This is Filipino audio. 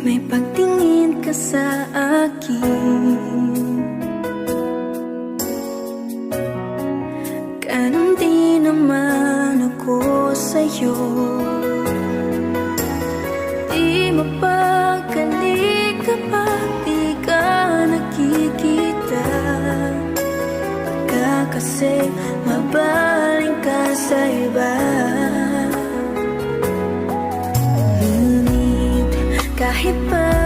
May pagtingin ka sa akin, ganun din naman ako sa'yo. Di mapagkali kapag di ka nakikita, baka kasi mabaling ka sa iba. Kahit pa